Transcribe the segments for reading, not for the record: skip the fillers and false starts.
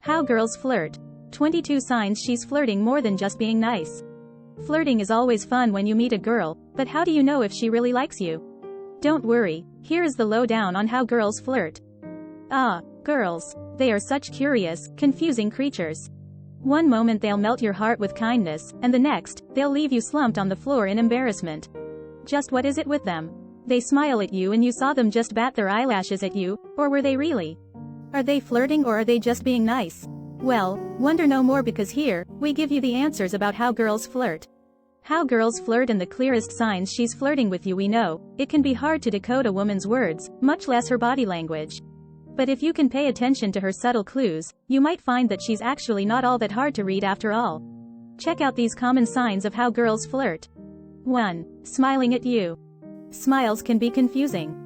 How girls flirt. 22 signs she's flirting more than just being nice. Flirting is always fun when you meet a girl, but how do you know if she really likes you? Don't worry, here is the lowdown on how girls flirt. Girls. They are such curious, confusing creatures. One moment they'll melt your heart with kindness, and the next, they'll leave you slumped on the floor in embarrassment. Just what is it with them? They smile at you and you saw them just bat their eyelashes at you, or were they really? Are they flirting or are they just being nice? Well, wonder no more, because here, we give you the answers about how girls flirt. How girls flirt and the clearest signs she's flirting with you. We know, it can be hard to decode a woman's words, much less her body language. But if you can pay attention to her subtle clues, you might find that she's actually not all that hard to read after all. Check out these common signs of how girls flirt. 1. Smiling at you. Smiles can be confusing.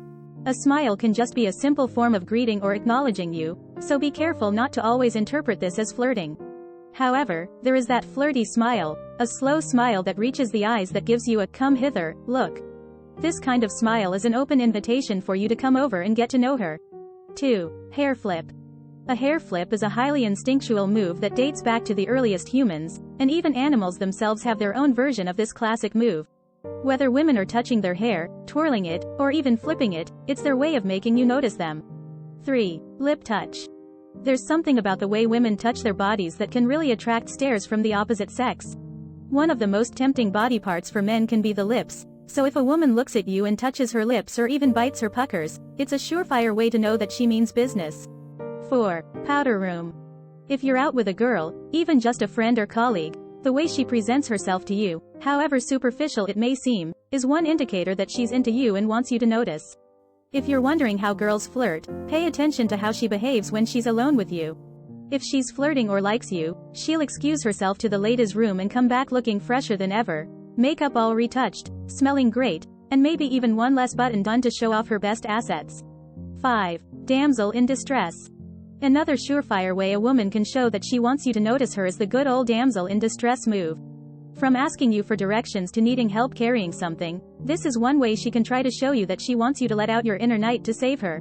A smile can just be a simple form of greeting or acknowledging you, so be careful not to always interpret this as flirting. However, there is that flirty smile, a slow smile that reaches the eyes that gives you a "come hither" look. This kind of smile is an open invitation for you to come over and get to know her. 2. Hair flip. A hair flip is a highly instinctual move that dates back to the earliest humans, and even animals themselves have their own version of this classic move. Whether women are touching their hair, twirling it, or even flipping it, it's their way of making you notice them. 3. Lip touch. There's something about the way women touch their bodies that can really attract stares from the opposite sex. One of the most tempting body parts for men can be the lips, so if a woman looks at you and touches her lips or even bites her puckers, it's a surefire way to know that she means business. 4. Powder room. If you're out with a girl, even just a friend or colleague, the way she presents herself to you, however superficial it may seem, is one indicator that she's into you and wants you to notice. If you're wondering how girls flirt, pay attention to how she behaves when she's alone with you. If she's flirting or likes you, she'll excuse herself to the ladies' room and come back looking fresher than ever, makeup all retouched, smelling great, and maybe even one less button done to show off her best assets. 5. Damsel in distress. Another surefire way a woman can show that she wants you to notice her is the good old damsel in distress move. From asking you for directions to needing help carrying something, this is one way she can try to show you that she wants you to let out your inner knight to save her.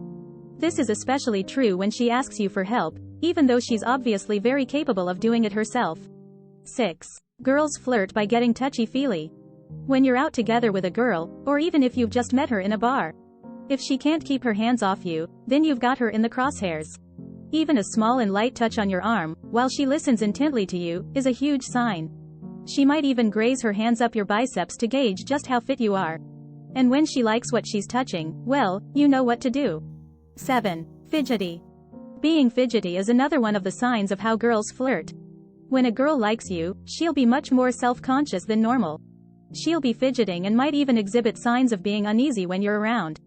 This is especially true when she asks you for help, even though she's obviously very capable of doing it herself. 6. Girls flirt by getting touchy-feely. When you're out together with a girl, or even if you've just met her in a bar, if she can't keep her hands off you, then you've got her in the crosshairs. Even a small and light touch on your arm, while she listens intently to you, is a huge sign. She might even graze her hands up your biceps to gauge just how fit you are. And when she likes what she's touching, well, you know what to do. 7. Fidgety. Being fidgety is another one of the signs of how girls flirt. When a girl likes you, she'll be much more self-conscious than normal. She'll be fidgeting and might even exhibit signs of being uneasy when you're around.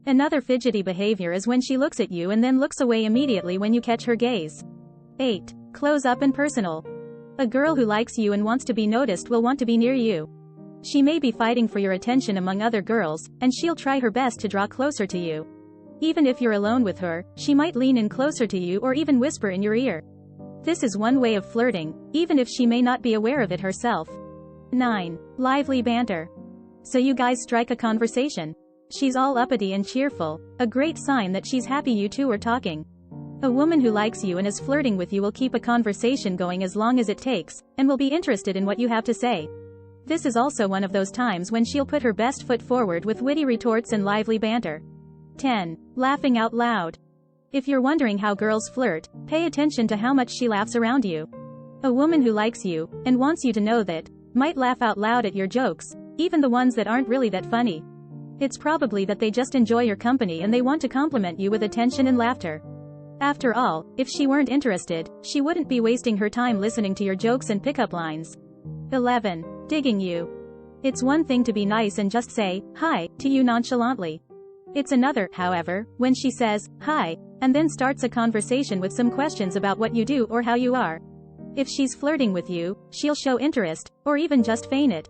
Another fidgety behavior is when she looks at you and then looks away immediately when you catch her gaze. 8. Close up and personal. A girl who likes you and wants to be noticed will want to be near you. She may be fighting for your attention among other girls, and she'll try her best to draw closer to you. Even if you're alone with her, she might lean in closer to you or even whisper in your ear. This is one way of flirting, even if she may not be aware of it herself. 9. Lively banter. So you guys strike a conversation. She's all uppity and cheerful, a great sign that she's happy you two are talking. A woman who likes you and is flirting with you will keep a conversation going as long as it takes, and will be interested in what you have to say. This is also one of those times when she'll put her best foot forward with witty retorts and lively banter. 10. Laughing out loud. If you're wondering how girls flirt, pay attention to how much she laughs around you. A woman who likes you, and wants you to know that, might laugh out loud at your jokes, even the ones that aren't really that funny. It's probably that they just enjoy your company and they want to compliment you with attention and laughter. After all, if she weren't interested, she wouldn't be wasting her time listening to your jokes and pickup lines. 11. Digging you. It's one thing to be nice and just say, "Hi," to you nonchalantly. It's another, however, when she says, "Hi," and then starts a conversation with some questions about what you do or how you are. If she's flirting with you, she'll show interest, or even just feign it.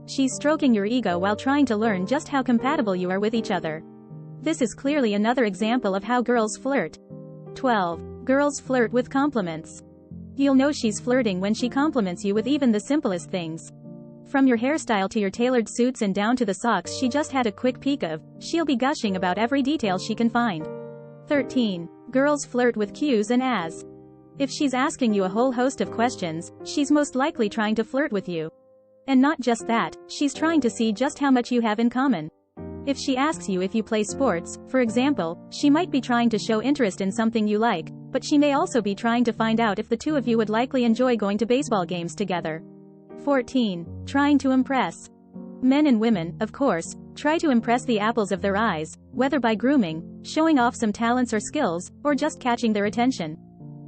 She's stroking your ego while trying to learn just how compatible you are with each other. This is clearly another example of how girls flirt. 12. Girls flirt with compliments. You'll know she's flirting when she compliments you with even the simplest things. From your hairstyle to your tailored suits and down to the socks she just had a quick peek of, she'll be gushing about every detail she can find. 13. Girls flirt with cues and as. If she's asking you a whole host of questions, she's most likely trying to flirt with you. And not just that, she's trying to see just how much you have in common. If she asks you if you play sports, for example, she might be trying to show interest in something you like, but she may also be trying to find out if the two of you would likely enjoy going to baseball games together. 14. Trying to impress. Men and women, of course, try to impress the apples of their eyes, whether by grooming, showing off some talents or skills, or just catching their attention.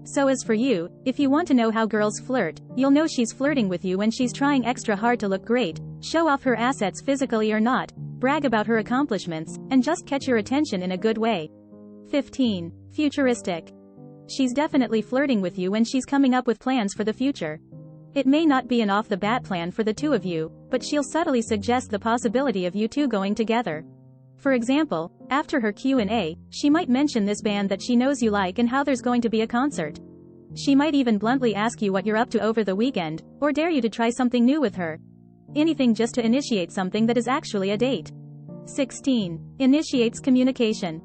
So as for you, if you want to know how girls flirt, you'll know she's flirting with you when she's trying extra hard to look great, show off her assets physically or not, brag about her accomplishments, and just catch your attention in a good way. 15. Futuristic. She's definitely flirting with you when she's coming up with plans for the future. It may not be an off-the-bat plan for the two of you, but she'll subtly suggest the possibility of you two going together. For example, after her Q&A, she might mention this band that she knows you like and how there's going to be a concert. She might even bluntly ask you what you're up to over the weekend, or dare you to try something new with her. Anything just to initiate something that is actually a date. 16. Initiates communication.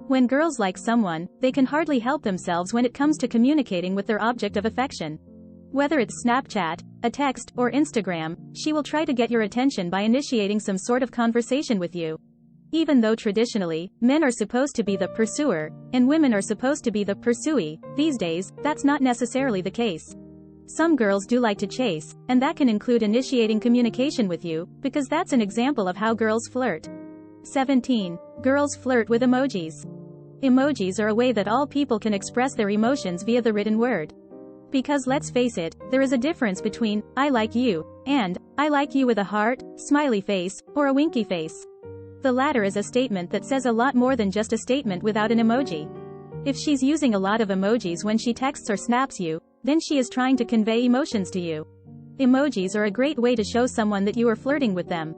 When girls like someone, they can hardly help themselves when it comes to communicating with their object of affection. Whether it's Snapchat, a text, or Instagram, she will try to get your attention by initiating some sort of conversation with you. Even though traditionally, men are supposed to be the pursuer, and women are supposed to be the pursuee, these days, that's not necessarily the case. Some girls do like to chase, and that can include initiating communication with you, because that's an example of how girls flirt. 17. Girls flirt with emojis. Emojis are a way that all people can express their emotions via the written word. Because let's face it, there is a difference between, I like you, and, I like you with a heart, smiley face, or a winky face. The latter is a statement that says a lot more than just a statement without an emoji. If she's using a lot of emojis when she texts or snaps you, then she is trying to convey emotions to you. Emojis are a great way to show someone that you are flirting with them.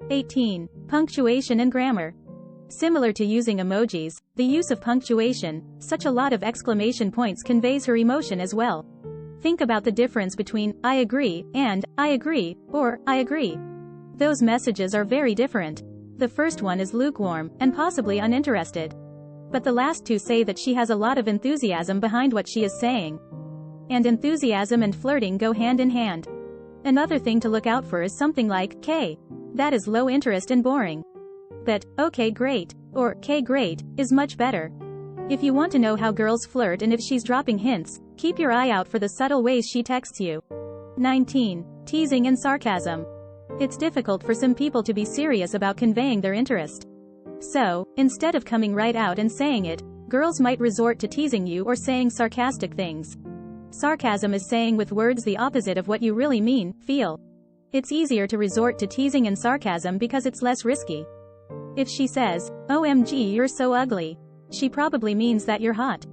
18. Punctuation and grammar. Similar to using emojis, the use of punctuation, such a lot of exclamation points, conveys her emotion as well. Think about the difference between, I agree, and, I agree, or, I agree. Those messages are very different. The first one is lukewarm, and possibly uninterested. But the last two say that she has a lot of enthusiasm behind what she is saying. And enthusiasm and flirting go hand in hand. Another thing to look out for is something like, K. That is low interest and boring. But, okay great, or, K great, is much better. If you want to know how girls flirt and if she's dropping hints, keep your eye out for the subtle ways she texts you. 19. Teasing and sarcasm. It's difficult for some people to be serious about conveying their interest. So, instead of coming right out and saying it, girls might resort to teasing you or saying sarcastic things. Sarcasm is saying with words the opposite of what you really mean, feel. It's easier to resort to teasing and sarcasm because it's less risky. If she says, OMG you're so ugly, she probably means that you're hot.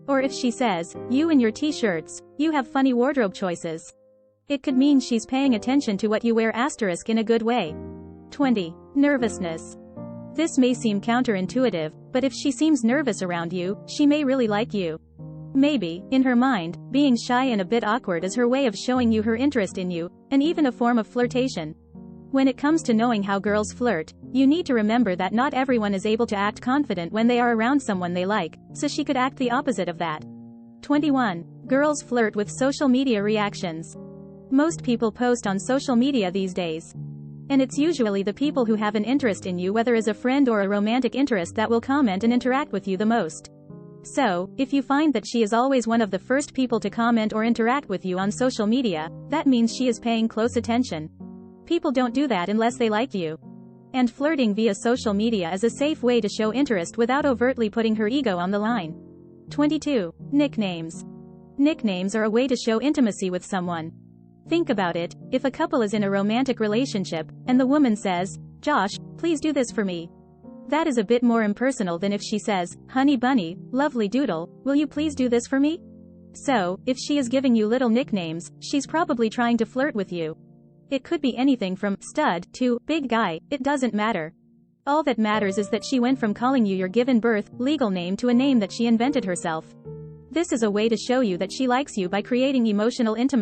Or if she says, you and your t-shirts, you have funny wardrobe choices, it could mean she's paying attention to what you wear * in a good way. 20. Nervousness. This may seem counterintuitive, but if she seems nervous around you, she may really like you. Maybe, in her mind, being shy and a bit awkward is her way of showing you her interest in you, and even a form of flirtation. When it comes to knowing how girls flirt, you need to remember that not everyone is able to act confident when they are around someone they like, so she could act the opposite of that. 21. Girls flirt with social media reactions. Most people post on social media these days. And it's usually the people who have an interest in you, whether as a friend or a romantic interest, that will comment and interact with you the most. So, if you find that she is always one of the first people to comment or interact with you on social media, that means she is paying close attention. People don't do that unless they like you. And flirting via social media is a safe way to show interest without overtly putting her ego on the line. 22. Nicknames. Nicknames are a way to show intimacy with someone. Think about it, if a couple is in a romantic relationship, and the woman says, Josh, please do this for me. That is a bit more impersonal than if she says, Honey bunny, lovely doodle, will you please do this for me? So, if she is giving you little nicknames, she's probably trying to flirt with you. It could be anything from stud to big guy, it doesn't matter. All that matters is that she went from calling you your given birth, legal name to a name that she invented herself. This is a way to show you that she likes you by creating emotional intimacy.